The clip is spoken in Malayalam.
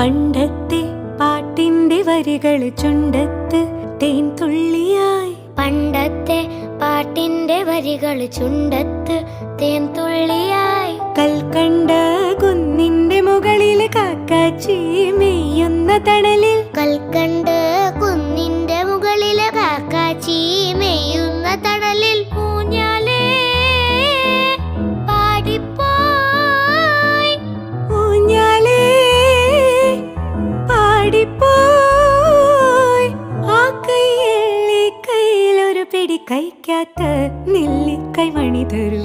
പണ്ടത്തെ പാട്ടിന്റെ വരികൾ ചുണ്ടത്ത് തേൻ തുള്ളിയായി. പണ്ടത്തെ പാട്ടിന്റെ വരികൾ ചുണ്ടത്ത് തേൻ തുള്ളിയായി. കൽക്കണ്ട കുന്നിന്റെ മുകളിൽ കാക്കാച്ചി മെയ്യുന്ന തണലിൽ. കൽക്കണ്ട് കുന്നിന്റെ മുകളിൽ കാക്കാച്ചി മെയ്യുന്ന തണലിൽ. ഊഞ്ഞാലേ പാടിപ്പോയി, ഊഞ്ഞാലേ പാടിപ്പോയി. ആ കൈയിലെ കയ്യിലൊരു പിടി കഴിക്കാത്ത നെല്ലിക്കൈ മണി തരൂ.